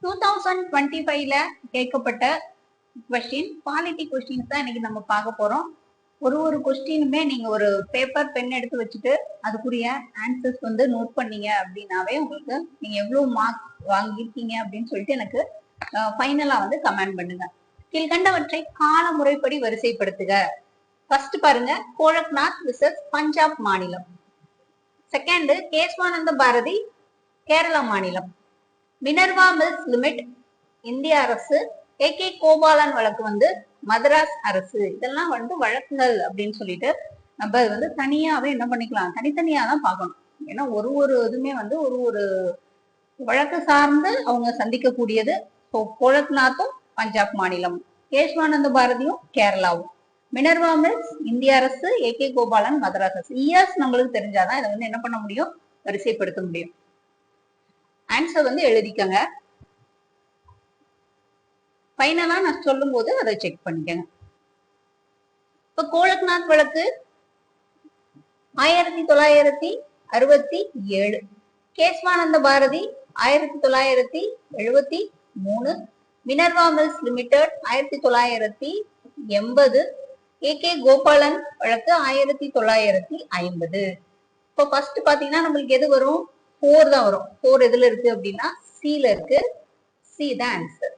2025ல கேட்கப்பட்ட question quality questions தான் இன்னைக்கு நம்ம பார்க்க போறோம். ஒரு கொஸ்டினுமே நீங்க ஒரு பேப்பர் பென் எடுத்து வச்சுட்டு அதுக்குரிய ஆன்சர்ஸ் வந்து நோட் பண்ணீங்க அப்படின்னாவே உங்களுக்கு நீங்க எவ்வளவு மார்க் வாங்கியிருக்கீங்க அப்படின்னு சொல்லிட்டு எனக்கு ஃபைனலா வந்து கமெண்ட் பண்ணுங்க. கீழ்கண்டவற்றை கால முறைப்படி வரிசைப்படுத்துக. ஃபர்ஸ்ட் பாருங்க, கோரக்நாத் விசஸ் பஞ்சாப் மாநிலம். செகண்ட், கேசவானந்த பாரதி கேரளா மாநிலம். மினர்வா மில்ஸ் லிமிட் இந்திய அரசு. கே கோபாலன் வழக்கு வந்து மதராஸ் அரசு. இதெல்லாம் வந்து வழக்குகள் அப்படின்னு சொல்லிட்டு நம்ம வந்து தனியாவே என்ன பண்ணிக்கலாம், தனித்தனியா தான் பார்க்கணும். ஏன்னா ஒரு இதுமே வந்து ஒரு வழக்கு சார்ந்து அவங்க சந்திக்கக்கூடியது. கோரக்நாத்தும் பஞ்சாப் மாநிலம், கேசவானந்த பாரதியும் கேரளாவும், மினர்வா மில்ஸ் இந்திய அரசு, கே கோபாலன் மதராஸ் அரசு. இயர்ஸ் நம்மளுக்கு தெரிஞ்சாதான் இதை வந்து என்ன பண்ண முடியும், வரிசைப்படுத்த முடியும். ஆன்சர் வந்து எழுதிக்கங்க. ஃபைனலா நான் சொல்லும் போது அதை செக் பண்ணிக்கங்க. இப்ப கோரக்நாத் வழக்கு 1967, Kesavananda Bharati 1973, Minerva Mills Limited 1980, K Gopalan வழக்கு 1950. இப்போ ஃபர்ஸ்ட் பாத்தீங்கன்னா நம்மளுக்கு எது வரும், 4 தான் வரும். 4 எதுல இருக்கு அப்படின்னா சில இருக்கு. சி தான் ஆன்சர்.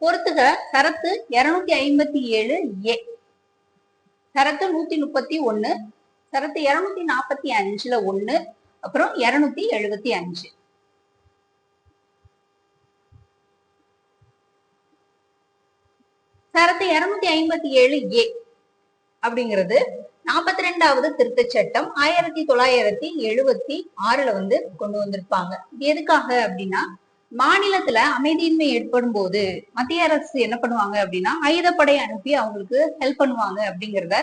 பொறுத்துக. சரத்து 257A, சரத்து 131, சரத்து 245ல 1, அப்புறம் 275. சரத்து 257A அப்படிங்கிறது 42வது திருத்த சட்டம் 1976ல வந்து கொண்டு வந்திருப்பாங்க. இது எதுக்காக அப்படின்னா, மாநிலத்துல அமைதியின்மை ஏற்படும் போது மத்திய அரசு என்ன பண்ணுவாங்க அப்படின்னா ஆயுதப்படை அனுப்பி அவங்களுக்கு ஹெல்ப் பண்ணுவாங்க அப்படிங்கிறத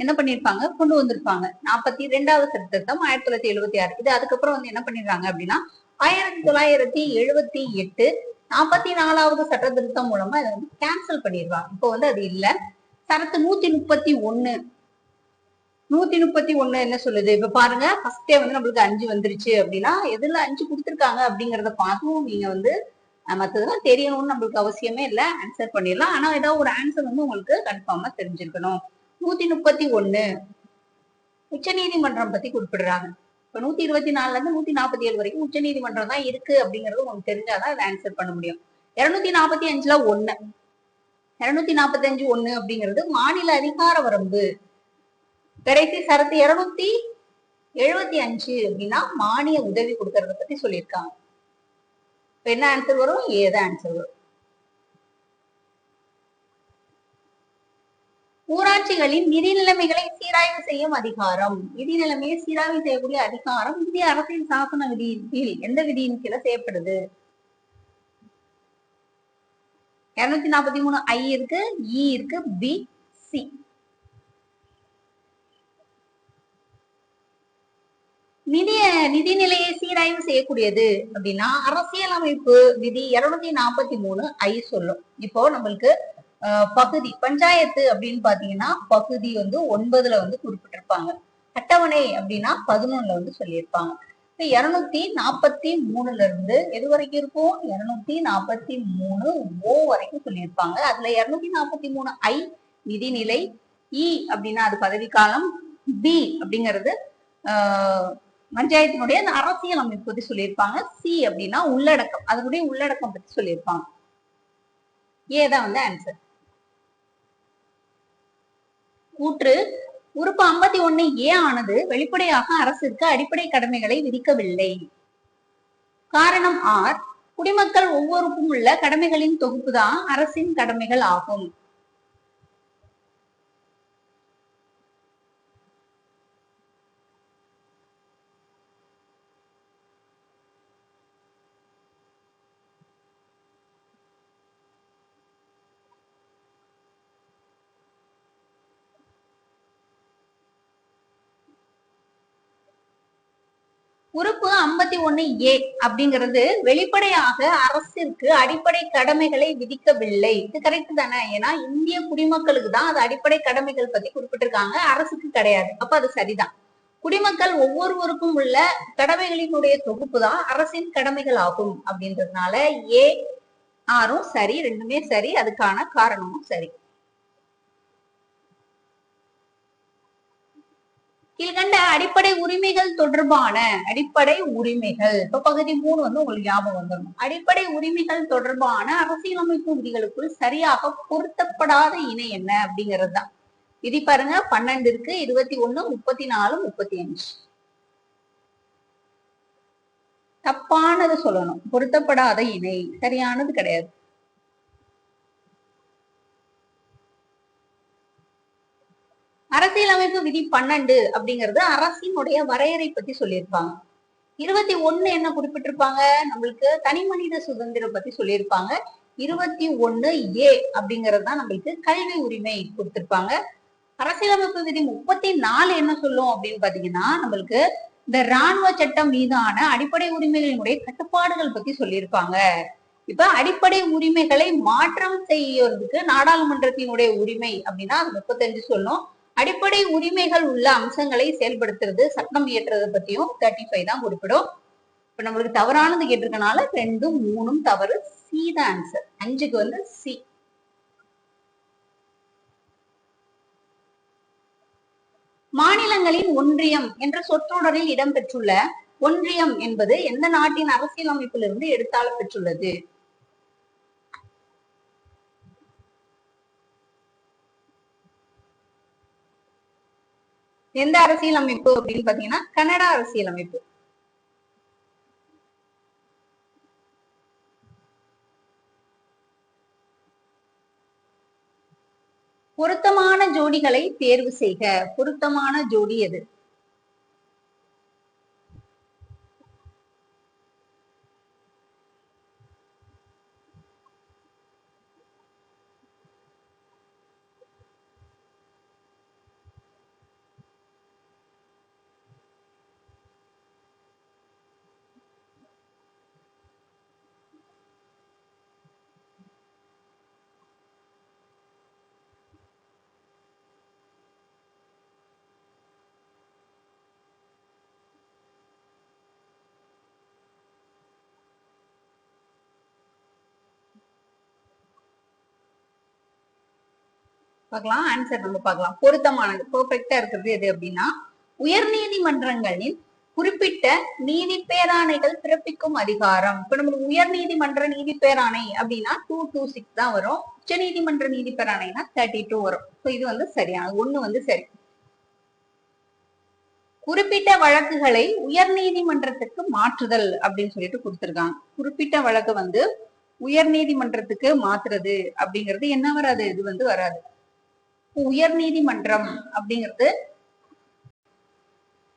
என்ன பண்ணிருப்பாங்க, கொண்டு வந்திருப்பாங்க. 42வது திருத்தம் 1976. இது அதுக்கப்புறம் வந்து என்ன பண்ணிடுறாங்க அப்படின்னா 1978 44வது சட்ட திருத்தம் மூலமா இதை வந்து கேன்சல் பண்ணிடுவாங்க. இப்போ வந்து அது இல்ல. சரத்து 131 என்ன சொல்லுது, இப்ப பாருங்க, ஃபர்ஸ்டே வந்து நம்மளுக்கு 5 வந்துருச்சு அப்படின்னா எதுல 5 கொடுத்துருக்காங்க அப்படிங்கறத பார்க்கவும் நீங்க வந்து மத்ததெல்லாம் தெரியணும்னு நம்மளுக்கு அவசியமே இல்லை, ஆன்சர் பண்ணிடலாம். ஆனா ஏதாவது ஒரு ஆன்சர் வந்து உங்களுக்கு கன்ஃபார்மா தெரிஞ்சிருக்கணும். 131 உச்ச நீதிமன்றம் பத்தி குறிப்பிடுறாங்க. இப்ப 124ல இருந்து 147 வரைக்கும் உச்ச நீதிமன்றம் தான் இருக்கு அப்படிங்கறது உங்களுக்கு தெரிஞ்சாதான் இதை ஆன்சர் பண்ண முடியும். 245ல 1, 245 1 அப்படிங்கிறது மாநில அதிகார வரம்பு. கடைசி சரத்து 275 அப்படின்னா மானிய உதவி கொடுக்கறத பத்தி சொல்லியிருக்காங்க. என்ன ஆன்சர் வரும், ஏதான் ஆன்சர் வரும். ஊராட்சிகளின் நிதி நிலைமைகளை சீராய்வு செய்யும் அதிகாரம். நிதி நிலைமையை சீராய்வு செய்யக்கூடிய அதிகாரம் இந்திய அரசின் சாசன விதியின் கீழ் எந்த விதியின் கீழே செய்யப்படுது? 243 I இருக்கு, இ இருக்கு, பி, சி. நிதிநிலையை சீராய்வு செய்யக்கூடியது அப்படின்னா அரசியலமைப்பு விதி 243 I சொல்லும். இப்போ நம்மளுக்கு பகுதி பஞ்சாயத்து அப்படின்னு பாத்தீங்கன்னா பகுதி வந்து 9ல வந்து குறிப்பிட்டிருப்பாங்க. அட்டவணை அப்படின்னா 11ல வந்து சொல்லியிருப்பாங்க. 243ல இருந்து எது வரைக்கும் இருக்கும், 243 ஓ வரைக்கும் சொல்லியிருப்பாங்க. அதுல 243 I நிதிநிலை, இ அப்படின்னா அது பதவிக்காலம், பி அப்படிங்கிறது பஞ்சாயத்தினுடைய அந்த அரசியல் அமைப்பு பத்தி சொல்லியிருப்பாங்க, சி அப்படின்னா உள்ளடக்கம், அதனுடைய உள்ளடக்கம் பத்தி சொல்லியிருப்பாங்க. ஏதான் வந்து ஆன்சர். கூற்று உறுப்பு 51A ஆனது வெளிப்படையாக அரசிற்கு அடிப்படை கடமைகளை விதிக்கவில்லை. காரணம் ஆர், குடிமக்கள் ஒவ்வொருக்கும் உள்ள கடமைகளின் தொகுப்புதான் அரசின் கடமைகள் ஆகும். உறுப்பு 51A அப்படிங்கிறது வெளிப்படையாக அரசிற்கு அடிப்படை கடமைகளை விதிக்கவில்லை. இது கரெக்ட் தானே? ஏன்னா இந்திய குடிமக்களுக்கு தான் அது அடிப்படை கடமைகள் பத்தி குறிப்பிட்டிருக்காங்க, அரசுக்கு கிடையாது. அப்ப அது சரிதான். குடிமக்கள் ஒவ்வொருவருக்கும் உள்ள கடமைகளினுடைய தொகுப்பு தான் அரசின் கடமைகள் ஆகும் அப்படின்றதுனால ஏ ஆரும் சரி, ரெண்டுமே சரி, அதுக்கான காரணமும் சரி. கீழ்கண்ட அடிப்படை உரிமைகள் தொடர்பான அடிப்படை உரிமைகள், இப்ப பகுதி 3 வந்து உங்களுக்கு ஞாபகம் வந்துடும். அடிப்படை உரிமைகள் தொடர்பான அரசியலமைப்பு விதிகளுக்குள் சரியாக பொருத்தப்படாத இணை என்ன அப்படிங்கிறது தான். விதி பாருங்க 12 இருக்கு, 21, 34, 35. தப்பானது சொல்லணும், பொருத்தப்படாத இணை, சரியானது கிடையாது. அரசியலமைப்பு விதி 12 அப்படிங்கிறது அரசினுடைய வரையறை பத்தி சொல்லியிருப்பாங்க. 21 என்ன குறிப்பிட்டிருப்பாங்க, நம்மளுக்கு தனி மனித சுதந்திரம் பத்தி சொல்லியிருப்பாங்க. 21 ஏ அப்படிங்கிறது தான் நம்மளுக்கு கல்வி உரிமை கொடுத்திருப்பாங்க. அரசியலமைப்பு விதி 34 என்ன சொல்லும் அப்படின்னு பாத்தீங்கன்னா, நம்மளுக்கு இந்த ராணுவ சட்டம் மீதான அடிப்படை உரிமைகளினுடைய கட்டுப்பாடுகள் பத்தி சொல்லியிருப்பாங்க. இப்ப அடிப்படை உரிமைகளை மாற்றம் செய்யறதுக்கு நாடாளுமன்றத்தினுடைய உரிமை அப்படின்னா அது 35 சொல்லும். அடிப்படை உரிமைகள் உள்ள அம்சங்களை செயல்படுத்துறது, சட்டம் இயற்றுறது பத்தியும் 35 தான் குறிப்பிடும். இப்ப நம்மளுக்கு தவறானது கேட்டிருக்கனால 2, 3 தவறு. சி தான் ஆன்சர். 5க்கு வந்து சி. மாநிலங்களின் ஒன்றியம் என்ற சொற்றொடரில் இடம்பெற்றுள்ள ஒன்றியம் என்பது எந்த நாட்டின் அரசியலமைப்பிலிருந்து எடுத்தாள பெற்றுள்ளது? எந்த அரசியலமைப்பு அப்படின்னு பாத்தீங்கன்னா கனடா அரசியலமைப்பு. பொருத்தமான ஜோடிகளை தேர்வு செய்க. பொருத்தமான ஜோடி எது? பார்க்கலாம், ஆன்சர் நம்ம பார்க்கலாம். பொருத்தமானது, பெர்ஃபெக்டா இருக்கிறது எது அப்படின்னா உயர் நீதிமன்றங்களின் குறிப்பிட்ட நீதி பேராணைகள் பிறப்பிக்கும் அதிகாரம். இப்ப நமக்கு உயர் நீதிமன்ற நீதி பேராணை அப்படின்னா 226 தான் வரும். உச்ச நீதிமன்ற நீதி பேராணைனா 32 வரும். இது வந்து சரியானது. 1 வந்து சரி. குறிப்பிட்ட வழக்குகளை உயர் நீதிமன்றத்துக்கு மாற்றுதல் அப்படின்னு சொல்லிட்டு கொடுத்திருக்காங்க. குறிப்பிட்ட வழக்கு வந்து உயர் நீதிமன்றத்துக்கு மாத்துறது அப்படிங்கிறது என்ன வராது, இது வந்து வராது. உயர் நீதிமன்றம் அப்படிங்கிறது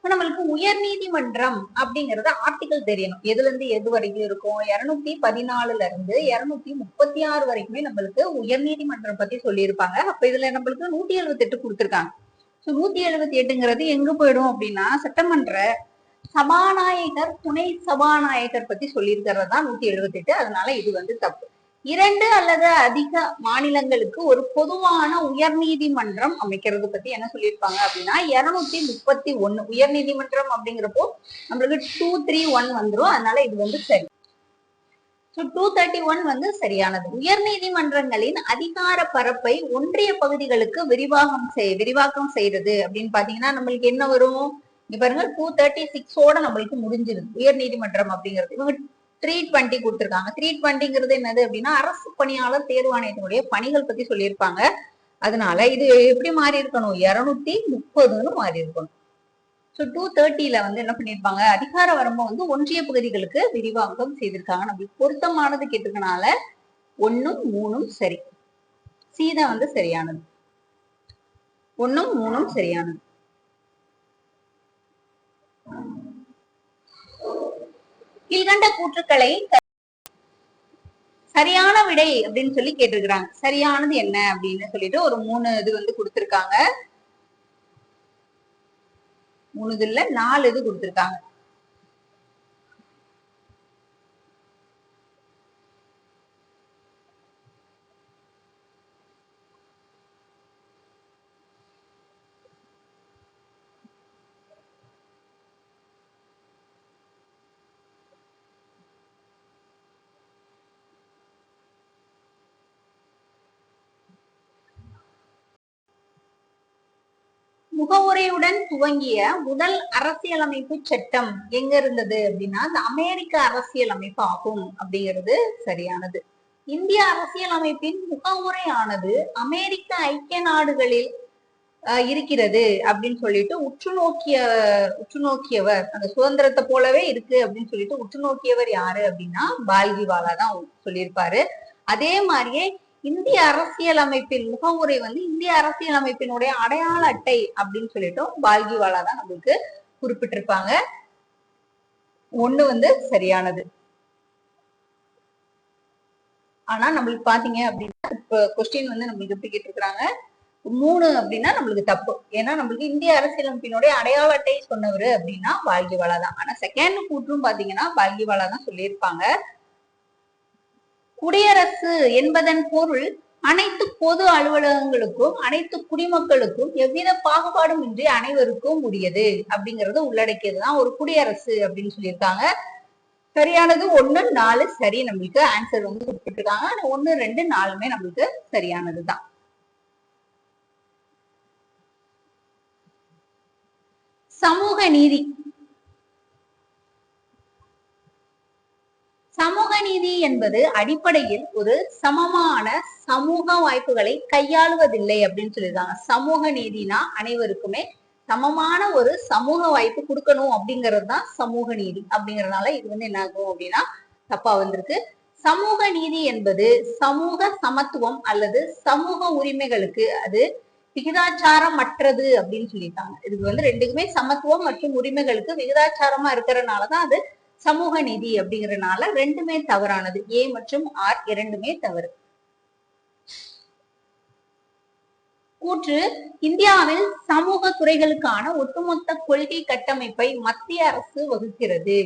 நம்மளுக்கு உயர் நீதிமன்றம் அப்படிங்கறது ஆர்டிகல் தெரியணும். எதுல இருந்து எது வரைக்கும் இருக்கும். 214 இருந்து 236 வரைக்குமே நம்மளுக்கு உயர் நீதிமன்றம் பத்தி சொல்லியிருப்பாங்க. அப்ப இதுல நம்மளுக்கு 178 கொடுத்திருக்காங்க. 178ங்கிறது எங்க போயிடும் அப்படின்னா சட்டமன்ற சபாநாயகர், துணை சபாநாயகர் பத்தி சொல்லியிருக்கிறதா 178. அதனால இது வந்து தப்பு. 2 அல்லது அதிக மாநிலங்களுக்கு ஒரு பொதுவான உயர் நீதிமன்றம் அமைக்கிறது பத்தி என்ன சொல்லியிருப்பாங்க அப்படின்னா 231 உயர் நீதிமன்றம் அப்படிங்கிறப்போ நம்மளுக்கு 231 வந்துரும். அதனால இது வந்து சரி. 231 வந்து சரியானது. உயர் நீதிமன்றங்களின் அதிகார பரப்பை ஒன்றிய பகுதிகளுக்கு விரிவாக்கம் செய்யறது அப்படின்னு பாத்தீங்கன்னா நம்மளுக்கு என்ன வரும், இங்க பாருங்க 236ஓட நம்மளுக்கு முடிஞ்சிருது உயர் நீதிமன்றம் அப்படிங்கிறது. இவங்க 320 கொடுத்திருக்காங்க. 320ங்கிறது என்னது அப்படின்னா அரசு பணியாளர் தேர்வாணையத்தினுடைய பணிகள் பத்தி சொல்லியிருப்பாங்க. அதனால இது எப்படி மாறி இருக்கணும், 230ன்னு மாறி இருக்கணும். 230ல வந்து என்ன பண்ணிருப்பாங்க, அதிகார வரம்பை வந்து ஒன்றிய பகுதிகளுக்கு விரிவாக்கம் செய்திருக்காங்க. நம்மளுக்கு பொருத்தமானது கேட்டிருக்கனால 1ம் 3ம் சரி. சி தான் வந்து சரியானது. 1ம் 3ம் சரியானது. கீழ்கண்ட கூற்றுக்களை சரியான விடை அப்படின்னு சொல்லி கேட்டிருக்கிறாங்க. சரியானது என்ன அப்படின்னு சொல்லிட்டு ஒரு 3 இது வந்து கொடுத்திருக்காங்க. 3 இது இல்ல 4 இது கொடுத்திருக்காங்க. முகவுரையுடன் துவங்கிய முதல் அரசியலமைப்பு சட்டம் எங்க இருந்தது அப்படின்னா அந்த அமெரிக்க அரசியலமைப்பு ஆகும் அப்படிங்கிறது சரியானது. இந்திய அரசியலமைப்பின் முகவுரையானது அமெரிக்க ஐக்கிய நாடுகளில் இருக்கிறது அப்படின்னு சொல்லிட்டு உற்றுநோக்கியவர் அந்த சுதந்திரத்தை போலவே இருக்கு அப்படின்னு சொல்லிட்டு உற்றுநோக்கியவர் யாரு அப்படின்னா பால்கிவாலா தான் சொல்லியிருப்பாரு. அதே மாதிரியே இந்திய அரசியலமைப்பின் முகவுரை இந்திய அரசியலமைப்பினுடைய அடையாள அட்டை அப்படின்னு சொல்லிட்டு பால்கிவாலா தான் நம்மளுக்கு குறிப்பிட்டிருப்பாங்க. ஒண்ணு சரியானது. ஆனா நம்மளுக்கு பாத்தீங்க அப்படின்னா இப்ப கொஸ்டின் நம்மளுக்கு எப்படி கேட்டிருக்கிறாங்க 3 அப்படின்னா நம்மளுக்கு தப்பு. ஏன்னா நம்மளுக்கு இந்திய அரசியலமைப்பினுடைய அடையாள அட்டை சொன்னவரு அப்படின்னா பால்கிவாலா தான். ஆனா செகண்ட் கூற்றும் பாத்தீங்கன்னா பால்கிவாலா தான் சொல்லியிருப்பாங்க. குடியரசு என்பதன் பொருள் அனைத்து பொது அலுவலகங்களுக்கும் அனைத்து குடிமக்களுக்கும் எவ்வித பாகுபாடும் இன்றி அனைவருக்கும் உரியது அப்படிங்கறது உள்ளடக்கியதுதான் ஒரு குடியரசு அப்படின்னு சொல்லியிருக்காங்க. சரியானது 1, 4 சரி. நம்மளுக்கு ஆன்சர் கொடுத்துருக்காங்க. 1, 2, 4மே நம்மளுக்கு சரியானதுதான். சமூக நீதி. சமூக நீதி என்பது அடிப்படையில் ஒரு சமமான சமூக வாய்ப்புகளை கையாளுவதில்லை அப்படின்னு சொல்லியிருக்காங்க. சமூக நீதினா அனைவருக்குமே சமமான ஒரு சமூக வாய்ப்பு கொடுக்கணும் அப்படிங்கிறது தான் சமூக நீதி. அப்படிங்கறதுனால இது என்ன ஆகும் அப்படின்னா தப்பா வந்திருக்கு. சமூக நீதி என்பது சமூக சமத்துவம் அல்லது சமூக உரிமைகளுக்கு அது விகிதாச்சாரமற்றது அப்படின்னு சொல்லியிருக்காங்க. இதுக்கு ரெண்டுக்குமே சமத்துவம் மற்றும் உரிமைகளுக்கு விகிதாச்சாரமா இருக்கிறதுனாலதான் அது சமூக நீதி அப்படிங்கறதுனால ரெண்டுமே தவறானது. ஏ மற்றும் ஆர் இரண்டுமே தவறு. கூற்று இந்தியாவில் சமூக துறைகளுக்கான ஒட்டுமொத்த கொள்கை கட்டமைப்பை மத்திய அரசு வகுக்கிறது.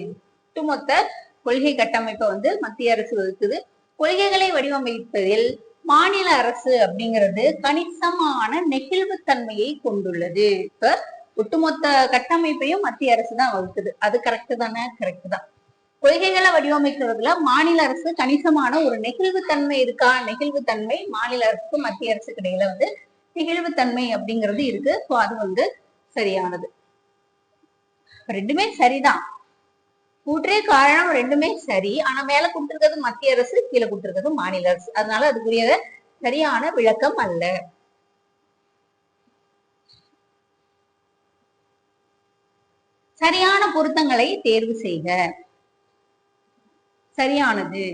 ஒட்டுமொத்த கொள்கை கட்டமைப்பை மத்திய அரசு வகுக்குது. கொள்கைகளை வடிவமைப்பதில் மாநில அரசு அப்படிங்கிறது கணிசமான நெகிழ்வுத்தன்மையை கொண்டுள்ளது. இப்ப ஒட்டுமொத்த கட்டமைப்பையும் மத்திய அரசு தான் வகுக்குது. அது கரெக்ட் தானே? கரெக்ட் தான். கொள்கைகளை வடிவமைக்கிறதுல மாநில அரசு கணிசமான ஒரு நெகிழ்வுத்தன்மை இருக்கா? நெகிழ்வுத்தன்மை மாநில அரசுக்கு மத்திய அரசுக்கு இடையில நெகிழ்வுத்தன்மை அப்படிங்கிறது இருக்கு. சோ அது சரியானது. ரெண்டுமே சரிதான். கூற்றே காரணம் ரெண்டுமே சரி. ஆனா மேல கொடுத்திருக்கிறது மத்திய அரசு, கீழே கொடுத்திருக்கிறது மாநில அரசு. அதனால அதுக்குரிய சரியான விளக்கம் அல்ல. சரியான பொருத்தங்களை தேர்வு செய்க. சரியானது.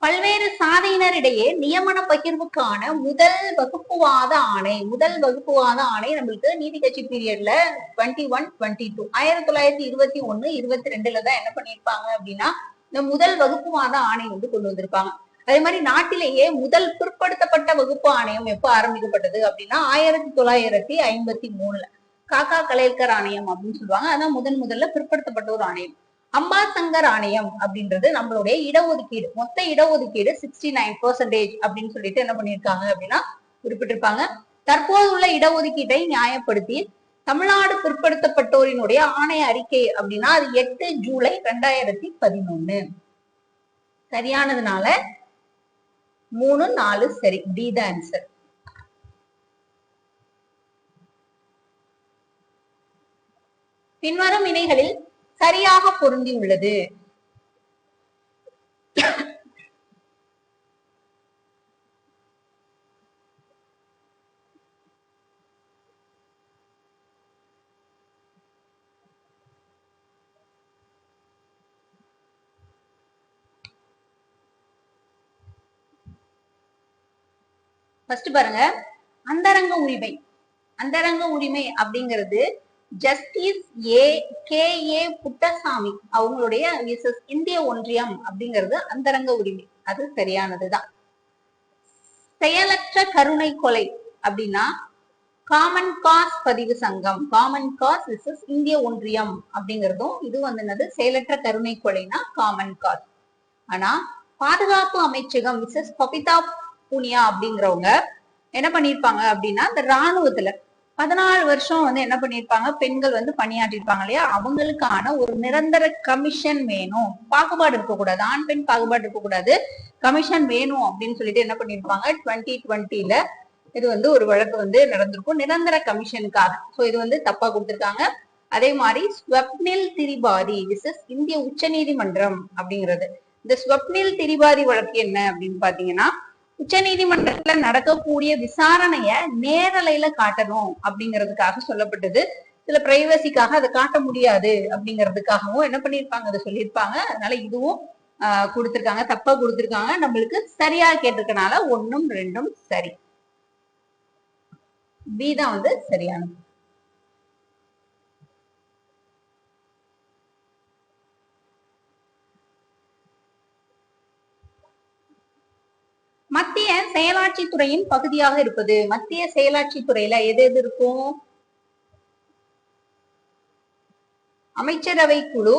பல்வேறு சாதியினரிடையே நியமன பகிர்வுக்கான முதல் வகுப்புவாத ஆணை. முதல் வகுப்புவாத ஆணை நம்மளுக்கு நீதி கட்சி பீரியட்ல 21, 22 1921, 22 தான் என்ன பண்ணிருப்பாங்க அப்படின்னா இந்த முதல் வகுப்புவாத ஆணை கொண்டு வந்திருப்பாங்க. அதே மாதிரி நாட்டிலேயே முதல் பிற்படுத்தப்பட்ட வகுப்பு ஆணையம் எப்ப ஆரம்பிக்கப்பட்டது அப்படின்னா 1953 காக்கா கலேல்கர் ஆணையம் அப்படின்னு சொல்லுவாங்க. அதான் முதல்ல பிற்படுத்தப்பட்ட ஒரு ஆணையம். அம்பாசங்கர் ஆணையம் அப்படின்றது நம்மளுடைய இடஒதுக்கீடு, மொத்த இடஒதுக்கீடு 69% அப்படின்னு சொல்லிட்டு என்ன பண்ணிருக்காங்க அப்படின்னா குறிப்பிட்டிருப்பாங்க. தற்போது உள்ள இடஒதுக்கீட்டை நியாயப்படுத்தி தமிழ்நாடு பிற்படுத்தப்பட்டோரினுடைய ஆணைய அறிக்கை அப்படின்னா அது 8 ஜூலை 2011. சரியானதுனால 3, 4 சரி. D the answer. பின்வரும் இணைகளில் சரியாக பொருந்தி உள்ளது. ஃபர்ஸ்ட் பாருங்க, அந்தரங்க உரிமை. அந்தரங்க உரிமை அப்படிங்கிறது ஜஸ்டிஸ் கே புட்டசாமி அவங்களுடைய இந்திய ஒன்றியம் அப்படிங்கிறது அந்தரங்க உரிமை. அது சரியானதுதான். செயலற்ற கருணை கொலை அப்படின்னா காமன் காஸ் பதிவு சங்கம், காமன் காஸ் விசஸ் இந்திய ஒன்றியம் அப்படிங்கிறதும் இது என்னது செயலற்ற கருணை கொலைனா காமன் காஸ். ஆனா பாதுகாப்பு அமைச்சகம் விசஸ் பபிதா புனியா அப்படிங்கிறவங்க என்ன பண்ணிருப்பாங்க அப்படின்னா இந்த ராணுவத்துல 14 வருஷம் வந்து என்ன பண்ணிருப்பாங்க, பெண்கள் வந்து பணியாற்றிருப்பாங்க இல்லையா, அவங்களுக்கான ஒரு நிரந்தர கமிஷன் வேணும், பாகுபாடு இருக்கக்கூடாது, ஆண் பெண் பாகுபாடு இருக்கக்கூடாது, கமிஷன் வேணும் அப்படின்னு சொல்லிட்டு என்ன பண்ணிருப்பாங்க 2020ல இது வந்து ஒரு வழக்கு வந்து நடந்திருக்கும் நிரந்தர கமிஷனுக்காக. சோ இது வந்து தப்பா கொடுத்திருக்காங்க. அதே மாதிரி ஸ்வப்னில் திரிபாதி விசஸ் இந்திய உச்ச நீதிமன்றம் அப்படிங்கிறது. இந்த ஸ்வப்னில் திரிபாதி வழக்கு என்ன அப்படின்னு பாத்தீங்கன்னா, உச்ச நீதிமன்றத்துல நடக்கக்கூடிய விசாரணைய நேரலையில காட்டணும் அப்படிங்கிறதுக்காக சொல்லப்பட்டது. இதுல பிரைவசிக்காக அதை காட்ட முடியாது அப்படிங்கிறதுக்காகவும் என்ன பண்ணிருப்பாங்க, அதை சொல்லியிருப்பாங்க. அதனால இதுவும் கொடுத்திருக்காங்க, தப்பா கொடுத்திருக்காங்க. நம்மளுக்கு சரியா கேட்டிருக்கனால 1ம் 2ம் சரி. பி தான் வந்து சரியானது. மத்திய செயலாட்சி துறையின் பகுதியாக இருப்பது. மத்திய செயலாட்சி துறையில எது எது இருக்கும்? அமைச்சரவை குழு,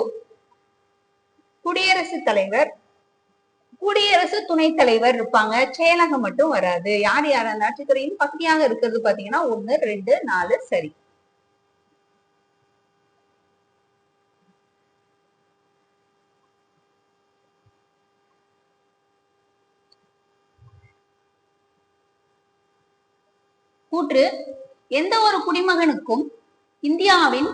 குடியரசுத் தலைவர், குடியரசு துணைத் தலைவர் இருப்பாங்க. செயலகம் மட்டும் வராது. யார் யார் அந்த ஆட்சித்துறையின் பகுதியாக இருக்கிறது பாத்தீங்கன்னா 1, 2, 4 சரி. கூற்று: எந்த ஒரு குடிமகனுக்கும் இந்தியாவின்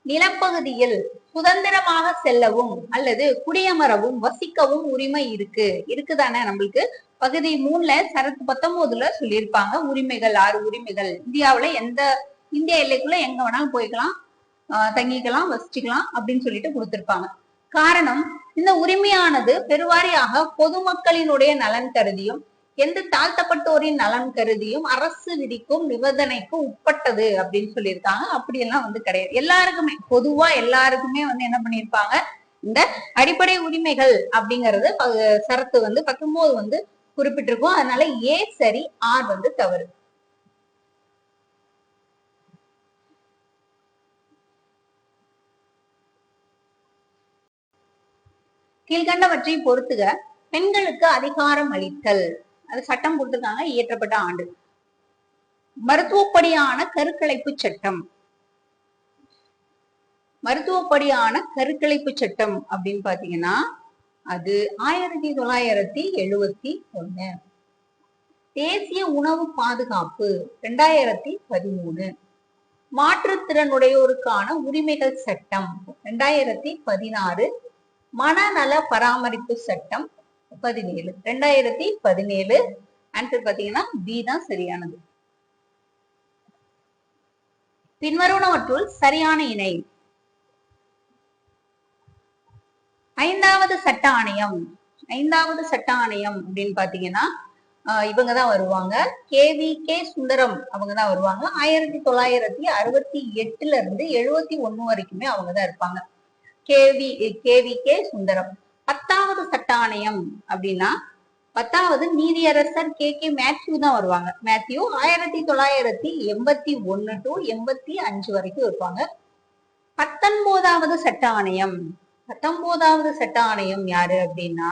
நிலப்பகுதியில் சுதந்திரமாக செல்லவும் அல்லது குடியமரவும் வசிக்கவும் உரிமை இருக்குதானே. நம்மளுக்கு பகுதி 3ல சரத்து 19ல சொல்லியிருப்பாங்க உரிமைகள், 6 உரிமைகள். இந்தியாவுல இந்திய எல்லைக்குள்ள எங்க வேணாலும் போய்க்கலாம், தங்கிக்கலாம், வசிச்சுக்கலாம் அப்படின்னு சொல்லிட்டு கொடுத்திருப்பாங்க. காரணம், இந்த உரிமையானது பெருவாரியாக பொதுமக்களினுடைய நலன் கருதியும் எந்த தாழ்த்தப்பட்டோரின் நலன் கருதியும் அரசு விதிக்கும் நிபந்தனைக்கு உட்பட்டது அப்படின்னு சொல்லியிருக்காங்க. அப்படியெல்லாம் வந்து கிடையாது. எல்லாருக்குமே பொதுவா எல்லாருக்குமே வந்து என்ன பண்ணிருப்பாங்க, இந்த அடிப்படை உரிமைகள் அப்படிங்கறது சரத்து வந்து 19 வந்து குறிப்பிட்டிருக்கும். அதனால ஏ சரி, ஆர் வந்து தவறு. கீழ்கண்டவற்றை பொறுத்துக. பெண்களுக்கு அதிகாரம் அளித்தல், அது சட்டம் கொடுத்திருக்காங்க, இயற்றப்பட்ட ஆண்டு. மருத்துவப்படியான கருக்கலைப்பு சட்டம். மருத்துவப்படியான கருக்கலைப்பு சட்டம் அப்படின்னு பாத்தீங்கன்னா அது 1971. தேசிய உணவு பாதுகாப்பு 2013. மாற்றுத்திறனுடையோருக்கான உரிமைகள் சட்டம் 2016. மனநல பராமரிப்பு சட்டம் 17. 2017. ஆன்சர் பாத்தீங்கன்னா பி தான் சரியானது. பின்வருவனவற்றுள் சரியான இணை. 5வது சட்ட ஆணையம். 5வது சட்ட ஆணையம் அப்படின்னு பாத்தீங்கன்னா இவங்கதான் வருவாங்க. KVK சுந்தரம் அவங்கதான் வருவாங்க. 1968ல இருந்து 71 வரைக்குமே அவங்கதான் இருப்பாங்க. KVK சுந்தரம். 10வது சட்ட ஆணையம் அப்படின்னா 10வது நீதியரசர் KK மேத்யூ தான் வருவாங்க. மேத்யூ 1981 to 85 வரைக்கும் இருப்பாங்க. 19வது சட்ட ஆணையம். 19வது சட்ட ஆணையம் யாரு அப்படின்னா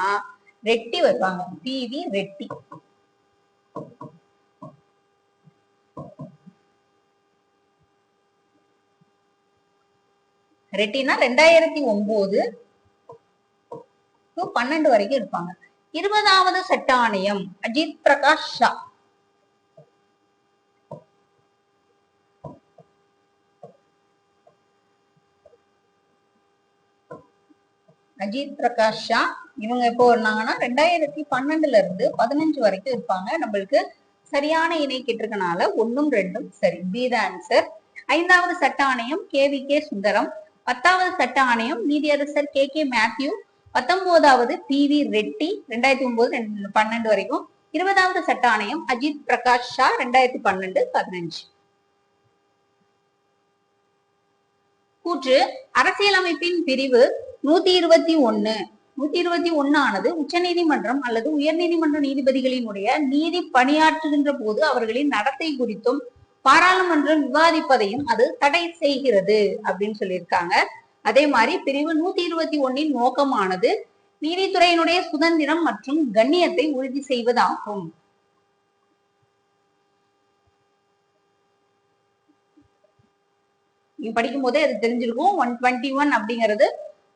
ரெட்டி வருவாங்க. PV ரெட்டி. ரெட்டினா 2009 to 12 வரைக்கும் இருப்பாங்க. 20வது சட்ட ஆணையம் அஜித் பிரகாஷ் ஷா. அஜித் பிரகாஷ் ஷா இவங்க எப்போ வந்தாங்கன்னா 2012ல இருந்து 15 வரைக்கும் இருப்பாங்க. நம்மளுக்கு சரியான இணை கேட்டிருக்கனால 1ம் 2ம் சரி. B the answer. 5வது சட்ட ஆணையம் KVK சுந்தரம். 10வது சட்ட ஆணையம் நீதியரசர் KK மேத்யூ. 19வது PV ரெட்டி 2009 12 வரைக்கும். 20வது சட்ட ஆணையம் அஜித் பிரகாஷ் ஷா 2012-15. கூற்று: அரசியலமைப்பின் பிரிவு 121 121 ஆனது உச்ச நீதிமன்றம் அல்லது உயர் நீதிமன்ற நீதிபதிகளினுடைய நீதி பணியாற்றுகின்ற போது அவர்களின் நடத்தை குறித்தும் பாராளுமன்றம் விவாதிப்பதையும் அது தடை செய்கிறது அப்படின்னு சொல்லியிருக்காங்க. அதே மாதிரி பிரிவு 121 நோக்கமானது நீதித்துறையினுடைய சுதந்திரம் மற்றும் கண்ணியத்தை உறுதி செய்வதாகும். நீங்க படிக்கும் போதே அது தெரிஞ்சிருக்கும். 121 அப்படிங்கிறது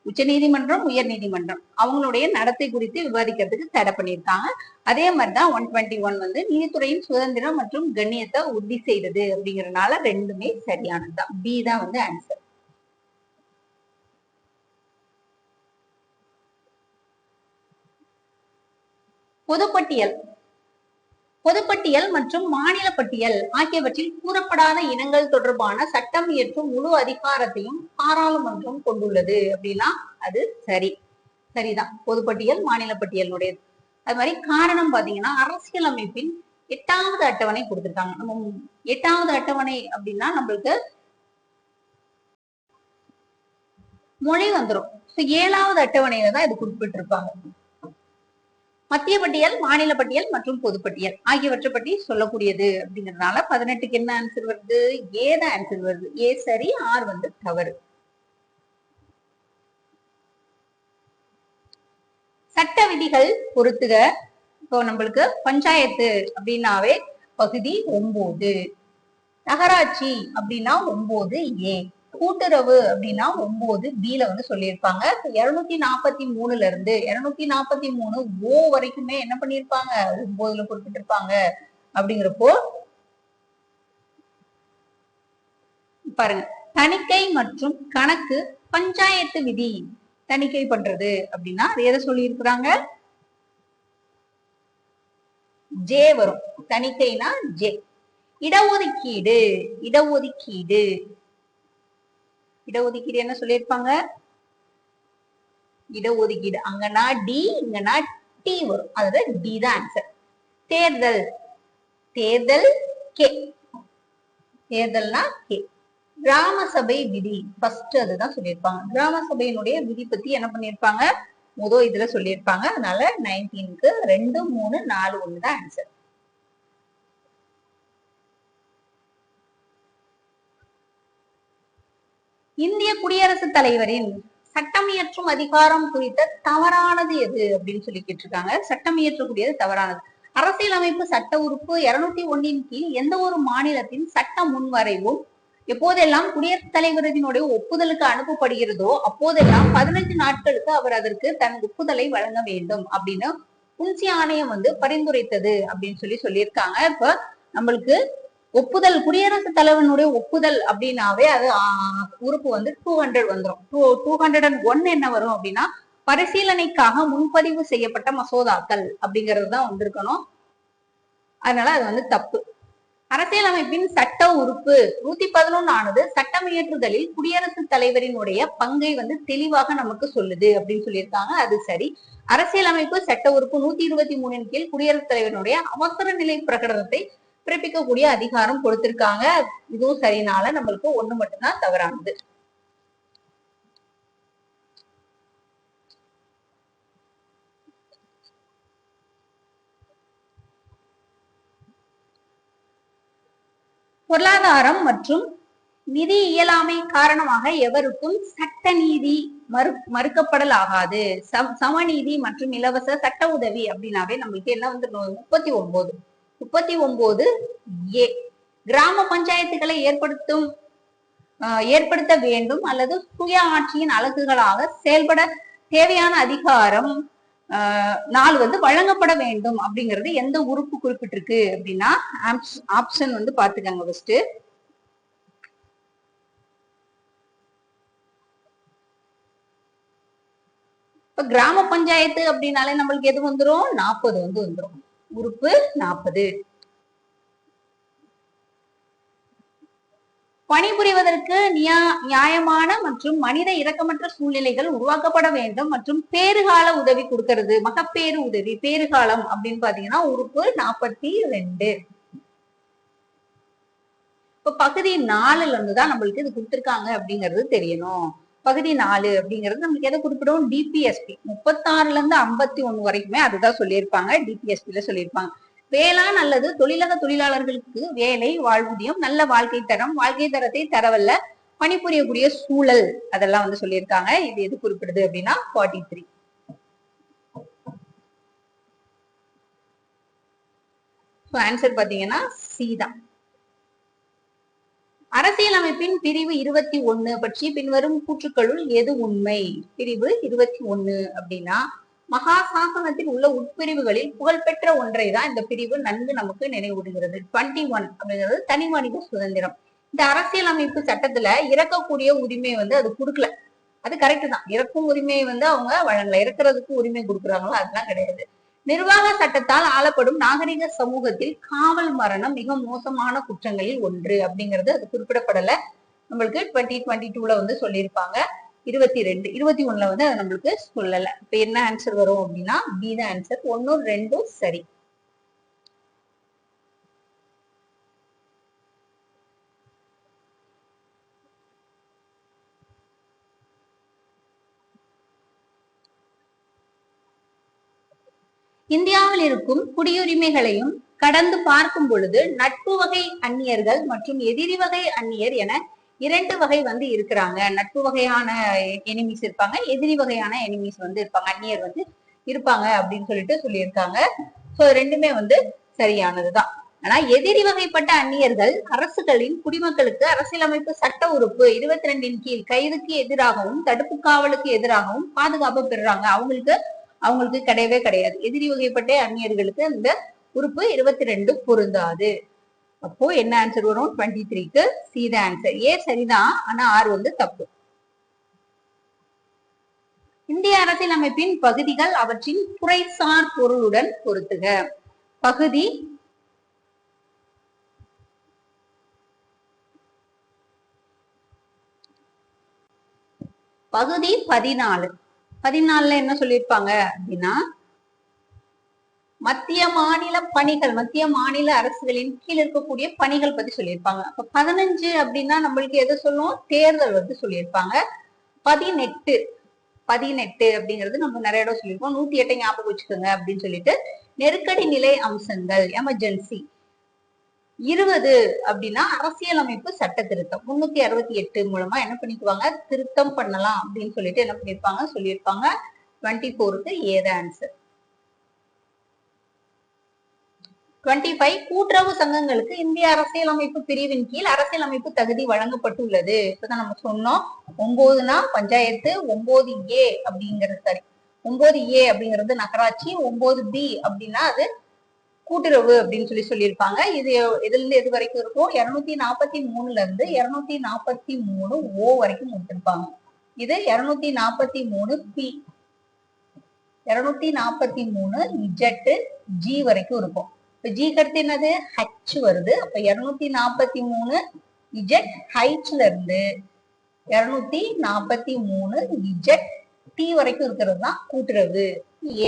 உச்ச நீதிமன்றம், உயர் நீதிமன்றம் அவங்களுடைய நடத்தை குறித்து விவாதிக்கிறதுக்கு தடை பண்ணியிருக்காங்க. அதே மாதிரிதான் 121 வந்து நீதித்துறையின் சுதந்திரம் மற்றும் கண்ணியத்தை உறுதி செய்தது அப்படிங்கறதுனால ரெண்டுமே சரியானதுதான். பி தான் வந்து ஆன்சர். பொதுப்பட்டியல் பொதுப்பட்டியல் மற்றும் மாநில பட்டியல் ஆகியவற்றில் கூறப்படாத இனங்கள் தொடர்பான சட்டம் இயற்றும் முழு அதிகாரத்தையும் பாராளுமன்றம் கொண்டுள்ளது அப்படின்னா அது சரிதான். பொதுப்பட்டியல் மாநில பட்டியலுடையது. அது மாதிரி காரணம் பாத்தீங்கன்னா அரசியலமைப்பின் 8வது அட்டவணை கொடுத்திருக்காங்க. நம்ம 8வது அட்டவணை அப்படின்னா நம்மளுக்கு மொழி வந்துடும். 7வது அட்டவணையில தான் இது குறிப்பிட்டிருப்பாங்க. மத்திய பட்டியல், மாநில பட்டியல் மற்றும் பொதுப்பட்டியல் ஆகியவற்றை பற்றி சொல்லக்கூடியது அப்படிங்கறதுனால 18க்கு என்ன ஆன்சர் வருது? ஏ தான் ஆன்சர் வருது. ஏ சரி, ஆர் வந்து தவறு. சட்ட விதிகள் பொறுத்துக. இப்போ நம்மளுக்கு பஞ்சாயத்து அப்படின்னாவே பகுதி 9, நகராட்சி அப்படின்னா 9A, கூட்டுறவு அப்படின்னா 9B வந்து சொல்லியிருப்பாங்க. 243ல இருந்து 243 ஓ வரைக்குமே என்ன பண்ணிருப்பாங்க? 9ல குறிப்பிட்டிருப்பாங்க. அப்படிங்கிறப்போ பாருங்க, தணிக்கை மற்றும் கணக்கு பஞ்சாயத்து விதி தணிக்கை பண்றது அப்படின்னா எதை சொல்லி இருக்கிறாங்க? ஜே வரும். தணிக்கைனா ஜே. இடஒதுக்கீடு என்ன சொல்லியிருப்பாங்க? இடஒதுக்கீடு அங்கன்னா டி, இங்கன்னா டி வரும். அதுல டி தான் ஆன்சர். தேர்தல் கே. தேர்தல்னா கே. கிராம சபை விதி ஃபர்ஸ்ட் அதுதான் சொல்லியிருப்பாங்க. கிராம சபையினுடைய விதி பத்தி என்ன பண்ணிருப்பாங்க? இதுல சொல்லியிருப்பாங்க. அதனால 19க்கு 2, 3, 4, 1 தான் ஆன்சர். இந்திய குடியரசுத் தலைவரின் சட்டம் இயற்றும் அதிகாரம் குறித்த தவறானது எது அப்படின்னு சொல்லி கேட்டிருக்காங்க. சட்டம் இயற்றக்கூடியது தவறானது. அரசியலமைப்பு சட்ட உறுப்பு 201 கீழ் எந்த ஒரு மாநிலத்தின் சட்ட முன்வரைவும் எப்போதெல்லாம் குடியரசுத் தலைவரினுடைய ஒப்புதலுக்கு அனுப்பப்படுகிறதோ அப்போதெல்லாம் 15 நாட்களுக்கு அவர் அதற்கு தன் ஒப்புதலை வழங்க வேண்டும் அப்படின்னு புன்சி ஆணையம் வந்து பரிந்துரைத்தது அப்படின்னு சொல்லியிருக்காங்க. இப்ப நம்மளுக்கு ஒப்புதல், குடியரசுத் தலைவனுடைய ஒப்புதல் அப்படின்னாவே அது உறுப்பு வந்து 200 வந்துடும். 201 என்ன வரும் அப்படின்னா பரிசீலனைக்காக முன்பதிவு செய்யப்பட்ட மசோதாக்கள் அப்படிங்கிறது தான் வந்திருக்கணும். அதனால அது வந்து தப்பு. அரசியலமைப்பின் சட்ட உறுப்பு 111 ஆனது சட்டம் இயற்றுதலில் குடியரசுத் தலைவரினுடைய பங்கை வந்து தெளிவாக நமக்கு சொல்லுது அப்படின்னு சொல்லியிருக்காங்க. அது சரி. அரசியலமைப்பு சட்ட உறுப்பு 123 கீழ் குடியரசுத் தலைவரினுடைய அவசர நிலை பிரகடனத்தை பிறப்பிக்கக்கூடிய அதிகாரம் கொடுத்திருக்காங்க. இதுவும் சரினால நம்மளுக்கு 1 மட்டும்தான் தவறானது. பொருளாதாரம் மற்றும் நிதி இயலாமை காரணமாக எவருக்கும் சட்ட நீதி மறுக்கப்படல் ஆகாது. சமநீதி மற்றும் இலவச சட்ட உதவி அப்படின்னாவே நம்மளுக்கு என்ன வந்து 39 ஏ. கிராம பஞ்சாயத்துகளை ஏற்படுத்த வேண்டும் அல்லது சுய ஆட்சியின் அலகுகளாக செயல்பட தேவையான அதிகாரம் 4 வந்து வழங்கப்பட வேண்டும் அப்படிங்கிறது எந்த உறுப்பு குறிப்பிட்டிருக்கு அப்படின்னா ஆப்ஷன் வந்து பாத்துக்கங்க ஃபர்ஸ்ட். இப்ப கிராம பஞ்சாயத்து அப்படின்னாலே நம்மளுக்கு எது வந்துடும்? 40 வந்து வந்துடும். உறுப்பு 40. பணிபுரிவதற்கு நியாயமான மற்றும் மனித இரக்கமற்ற சூழ்நிலைகள் உருவாக்கப்பட வேண்டும் மற்றும் பேறுகால உதவி கொடுக்கிறது. மகப்பேறு உதவி, பேறுகாலம் அப்படின்னு பாத்தீங்கன்னா உறுப்பு 42. இப்ப பகுதி 4ல இருந்துதான் நம்மளுக்கு இது கொடுத்திருக்காங்க அப்படிங்கிறது தெரியணும். பகுதி 4 அப்படிங்கிறது நம்மளுக்கு எதை குறிப்பிடும்? டிபிஎஸ்பி 36ல இருந்து 51 வரைக்குமே அதுதான் சொல்லியிருப்பாங்க. டிபிஎஸ்பில சொல்லியிருப்பாங்க. வேளாண் அல்லது தொழிலக தொழிலாளர்களுக்கு வேலை, வாழ்வூதியம், நல்ல வாழ்க்கை தரத்தை தரவல்ல பணிபுரியக்கூடிய சூழல் அதெல்லாம் வந்து சொல்லியிருக்காங்க. இது எது குறிப்பிடுது அப்படின்னா 43. ஆன்சர் பாத்தீங்கன்னா சி தான். அரசியலமைப்பின் பிரிவு 21 பற்றி பின்வரும் கூற்றுக்களுள் எது உண்மை? பிரிவு 21 அப்படின்னா மகா சாசனத்தில் உள்ள உட்பிரிவுகளில் புகழ்பெற்ற ஒன்றை தான் இந்த பிரிவு நன்கு நமக்கு நினைவூட்டுகிறது. 21 அப்படிங்கிறது தனி மனித சுதந்திரம். இந்த அரசியலமைப்பு சட்டத்துல இறக்கக்கூடிய உரிமை அது கொடுக்கல. அது கரெக்ட் தான். இறக்கும் உரிமையை அவங்க வழங்கல. இறக்குறதுக்கு உரிமை கொடுக்குறாங்களோ அதெல்லாம் கிடையாது. நிர்வாக சட்டத்தால் ஆளப்படும் நாகரிக சமூகத்தில் காவல் மரணம் மிக மோசமான குற்றங்களில் ஒன்று அப்படிங்கிறது அது குறிப்பிடப்படல. நம்மளுக்கு 2022 சொல்லியிருப்பாங்க. 22 21 அது நம்மளுக்கு சொல்லல. இப்ப என்ன ஆன்சர் வரும் அப்படின்னா பி தான் ஆன்சர். 1 2 சரி. இந்தியாவில் இருக்கும் குடியுரிமைகளையும் கடந்து பார்க்கும் பொழுது நட்பு வகை அந்நியர்கள் மற்றும் எதிரி வகை அந்நியர் என 2 வகை இருக்கிறாங்க. நட்பு வகையான எனிமிஸ் இருப்பாங்க, எதிரி வகையான எனிமிஸ் இருப்பாங்க, அந்நியர் இருப்பாங்க அப்படின்னு சொல்லியிருக்காங்க. சோ ரெண்டுமே சரியானதுதான். ஆனா எதிரி வகைப்பட்ட அந்நியர்கள் அரசுகளின் குடிமக்களுக்கு அரசியலமைப்பு சட்ட உறுப்பு 22 கீழ் கைதுக்கு எதிராகவும் தடுப்பு காவலுக்கு எதிராகவும் பாதுகாப்பு பெறுறாங்க. அவங்களுக்கு கிடையவே கிடையாது. எதிரி வகைப்பட்ட அந்நியர்களுக்கு இந்த உறுப்பு 22 பொருந்தாது. அப்போ என்ன ஆன்சர் வரும்? 23க்கு சி தான் ஆன்சர். ஏ சரிதான், ஆனா ஆர் தப்பு. இந்திய அரசியலமைப்பின் பகுதிகள் அவற்றின் துறைசார் பொருளுடன் பொருத்துக. பகுதி பகுதி 14 என்ன சொல்லியிருப்பாங்க அப்படின்னா மத்திய மாநில பணிகள், மத்திய மாநில அரசுகளின் கீழ் இருக்கக்கூடிய பணிகள் பத்தி சொல்லியிருப்பாங்க. அப்ப 15 அப்படின்னா நம்மளுக்கு எதை சொல்லும்? தேர்தல் சொல்லியிருப்பாங்க. 18 அப்படிங்கிறது நம்ம நிறைய இடம் சொல்லியிருப்போம். 108 ஞாபகம் வச்சுக்கோங்க அப்படின்னு சொல்லிட்டு நெருக்கடி நிலை அம்சங்கள், எமர்ஜென்சி. 20 அப்படின்னா அரசியலமைப்பு சட்ட திருத்தம். 368 மூலமா என்ன பண்ணிக்குவாங்க? திருத்தம் பண்ணலாம் அப்படின்னு சொல்லிட்டு என்ன சொல்லியிருப்பாங்க. 24க்கு ஏத ஆன்சர். 25 கூட்டுறவு சங்கங்களுக்கு இந்திய அரசியலமைப்பு பிரிவின் கீழ் அரசியலமைப்பு தகுதி வழங்கப்பட்டுள்ளது. இப்பதான் நம்ம சொன்னோம். 9னா பஞ்சாயத்து, 9A அப்படிங்கிறது சரி. 9A அப்படிங்கிறது நகராட்சி, 9B அப்படின்னா அது கூட்டுறவு அப்படின்னு சொல்லியிருப்பாங்க. இது இதுல இருந்து எது வரைக்கும் இருக்கும்? 243 இருந்து 243 ஓ வரைக்கும் கொடுத்திருப்பாங்க. இது 243 243 இஜெட் ஜி வரைக்கும் இருக்கும். ஜி கடுத்து என்னது? ஹச் வருது. அப்ப 243 இஜெட் ஹைச்ல இருந்து 243 இஜெட் டி வரைக்கும் இருக்கிறது தான் கூட்டுறவு.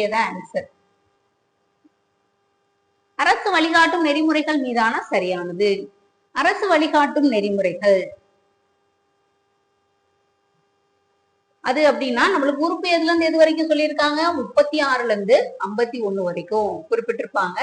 ஏதான் ஆன்சர். அரசு வழிகாட்டும் நெறிமுறைகள் மீதான சரியானது. அரசு வழிகாட்டும் நெறிமுறைகள் அது அப்படின்னா நம்மளுக்கு உறுப்பு எதுல இருந்து எது வரைக்கும் சொல்லியிருக்காங்க? 36ல இருந்து 51 வரைக்கும் குறிப்பிட்டிருப்பாங்க.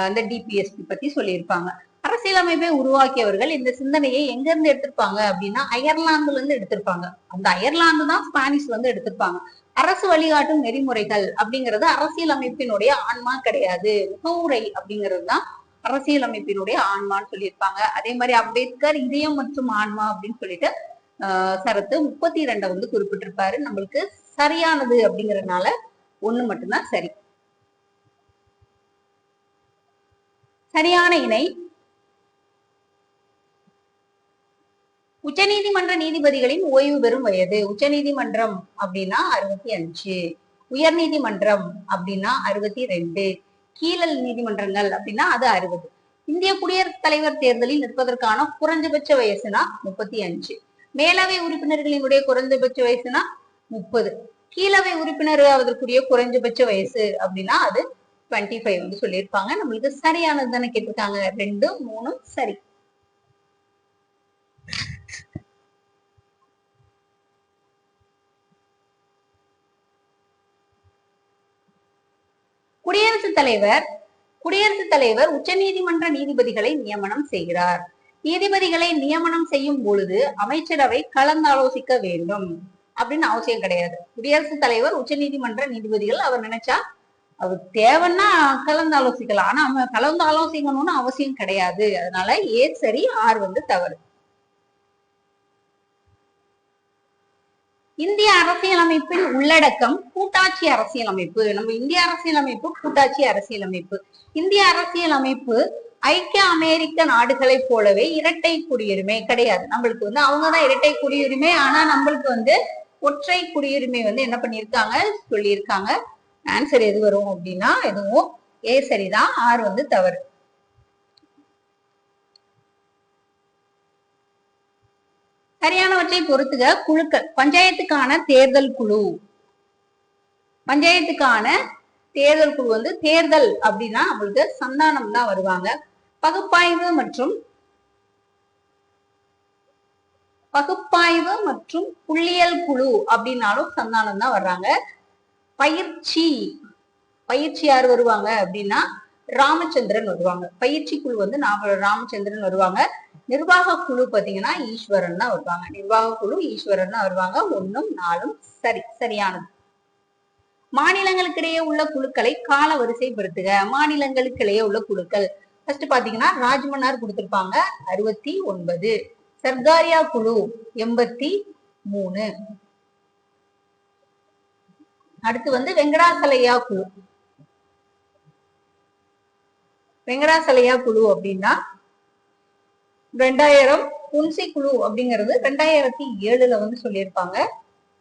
இந்த டிபிஎஸ்பி பத்தி சொல்லியிருப்பாங்க. அரசியலமைப்பை உருவாக்கியவர்கள் இந்த சிந்தனையை எங்க இருந்து எடுத்திருப்பாங்க அப்படின்னா அயர்லாந்துல இருந்து எடுத்திருப்பாங்க. அந்த அயர்லாந்து தான் ஸ்பானிஷ் எடுத்திருப்பாங்க. அரசு வழிகாட்டும் நெறிமுறைகள் அப்படிங்கிறது அரசியலமைப்பினுடைய ஆன்மா கிடையாது. முகவுரை அப்படிங்கிறது தான் அரசியலமைப்பினுடைய ஆன்மான்னு சொல்லியிருப்பாங்க. அதே மாதிரி அம்பேத்கர் இதயம் மற்றும் ஆன்மா அப்படின்னு சொல்லிட்டு சரத்து 32 குறிப்பிட்டிருப்பாரு. நம்மளுக்கு சரியானது அப்படிங்கறதுனால 1 மட்டும்தான் சரி. சரியான இணை உச்சநீதிமன்ற நீதிபதிகளின் ஓய்வு பெறும் வயது. உச்சநீதிமன்றம் அப்படின்னா 65, உயர் நீதிமன்றம் அப்படின்னா 62, கீழல் நீதிமன்றங்கள் அப்படின்னா அது 60. இந்திய குடியரசுத் தலைவர் தேர்தலில் நிற்பதற்கான குறைஞ்சபட்ச வயசுனா 35. மேலவை உறுப்பினர்களினுடைய குறைஞ்சபட்ச வயசுனா 30. கீழவை உறுப்பினர் ஆவதற்குரிய குறைஞ்சபட்ச வயசு அப்படின்னா அது 25 சொல்லியிருப்பாங்க. நம்மளுக்கு சரியானது தானே கேட்டிருக்காங்க. 2 3 சரி. குடியரசுத் தலைவர் உச்ச நீதிமன்ற நீதிபதிகளை நியமனம் செய்கிறார். நீதிபதிகளை நியமனம் செய்யும் பொழுது அமைச்சரவை கலந்தாலோசிக்க வேண்டும் அப்படின்னு அவசியம் கிடையாது. குடியரசுத் தலைவர் உச்ச நீதிமன்ற நீதிபதிகள் அவர் நினைச்சா அவர் தேவைன்னா கலந்தாலோசிக்கலாம். ஆனா அவன் கலந்தாலோசிக்கணும்னு அவசியம் கிடையாது. அதனால ஏ சரி, ஆர் தவறு. இந்திய அரசியலமைப்பின் உள்ளடக்கம் கூட்டாட்சி அரசியலமைப்பு. நம்ம இந்திய அரசியலமைப்பு கூட்டாட்சி அரசியலமைப்பு. இந்திய அரசியலமைப்பு ஐக்கிய அமெரிக்க நாடுகளை போலவே இரட்டை குடியுரிமை கிடையாது. நம்மளுக்கு வந்து அவங்கதான் இரட்டை குடியுரிமை, ஆனா நம்மளுக்கு வந்து ஒற்றை குடியுரிமை வந்து என்ன பண்ணிருக்காங்க சொல்லியிருக்காங்க. ஆன்சர் எது வரும் அப்படின்னா எதுவும் ஏ சரிதான், ஆர் வந்து தவறு. சரியானவற்றை பொறுத்துக. குழுக்கள். பஞ்சாயத்துக்கான தேர்தல் குழு. பஞ்சாயத்துக்கான தேர்தல் குழு வந்து தேர்தல் அப்படின்னா நம்மளுக்கு சந்தானம் தான் வருவாங்க. பகுப்பாய்வு மற்றும் புள்ளியியல் குழு அப்படின்னாலும் சந்தானம் தான் வர்றாங்க. பயிற்சி யார் வருவாங்க அப்படின்னா ராமச்சந்திரன் வருவாங்க. பயிற்சி குழு வந்து ராமச்சந்திரன் வருவாங்க. நிர்வாக குழு பாத்தீங்கன்னா ஈஸ்வரன் தான் வருவாங்க. நிர்வாக குழு ஈஸ்வரன் தான் வருவாங்க. 1ம் 4ம் சரியானது. மாநிலங்களுக்கிடையே உள்ள குழுக்களை கால வரிசைப்படுத்துக. மாநிலங்களுக்கிடையே உள்ள குழுக்கள் ஃபர்ஸ்ட் பாத்தீங்கன்னா ராஜ்மன்னார் கொடுத்திருப்பாங்க 69, சர்க்காரியா குழு 83, அடுத்து வந்து வெங்கடாசலையா குழு அப்படின்னா 2000. புன்சி குழு அப்படிங்கிறது 2007ல வந்து சொல்லியிருப்பாங்க.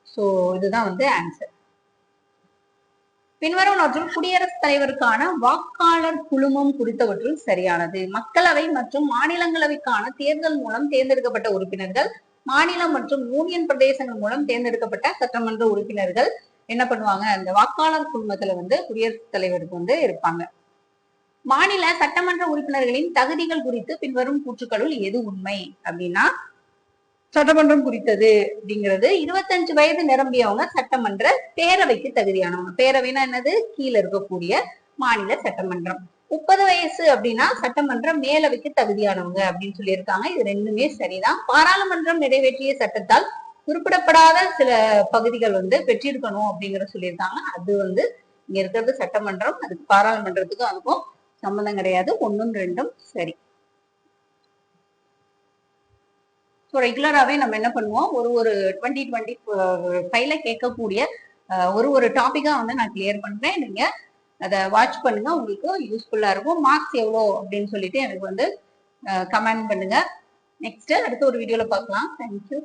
சோ இதுதான் வந்து ஆன்சர். பின்வருவனவற்றுள் குடியரசுத் தலைவருக்கான வாக்காளர் குழுமம் குறித்தவற்றுள் சரியானது. மக்களவை மற்றும் மாநிலங்களவைக்கான தேர்தல் மூலம் தேர்ந்தெடுக்கப்பட்ட உறுப்பினர்கள், மாநிலம் மற்றும் யூனியன் பிரதேசங்கள் மூலம் தேர்ந்தெடுக்கப்பட்ட சட்டமன்ற உறுப்பினர்கள் என்ன பண்ணுவாங்க, அந்த வாக்காளர் குழுமத்துல வந்து குடியரசுத் தலைவருக்கு வந்து இருப்பாங்க. மாநில சட்டமன்ற உறுப்பினர்களின் தகுதிகள் குறித்து பின்வரும் கூற்றுக்களுள் எது உண்மை அப்படின்னா சட்டமன்றம் குறித்தது அப்படிங்கிறது 25 வயது நிரம்பியவங்க சட்டமன்ற பேரவைக்கு தகுதியானவங்க. பேரவைனா என்னது, கீழே இருக்கக்கூடிய மாநில சட்டமன்றம். 30 வயசு அப்படின்னா சட்டமன்ற மேலவைக்கு தகுதியானவங்க அப்படின்னு சொல்லியிருக்காங்க. இது ரெண்டுமே சரிதான். பாராளுமன்றம் நிறைவேற்றிய சட்டத்தால் குறிப்பிடப்படாத சில பகுதிகள் வந்து பெற்றிருக்கணும் அப்படிங்கிற சொல்லியிருக்காங்க. அது வந்து இங்க இருக்கிறது சட்டமன்றம், அதுக்கு பாராளுமன்றத்துக்கும் அதுக்கும் சம்பந்தம் கிடையாது. 1ம் 2ம் சரி. ஸோ ரெகுலராகவே நம்ம என்ன பண்ணுவோம், ஒரு 2025ல கேட்கக்கூடிய ஒரு டாபிக்கா வந்து நான் கிளியர் பண்றேன். நீங்க அதை வாட்ச் பண்ணுங்க, உங்களுக்கு யூஸ்ஃபுல்லா இருக்கும். மார்க்ஸ் எவ்வளோ அப்படின்னு சொல்லிட்டு எனக்கு வந்து கமெண்ட் பண்ணுங்க. நெக்ஸ்ட் அடுத்த ஒரு வீடியோல பார்க்கலாம். தேங்க்யூ.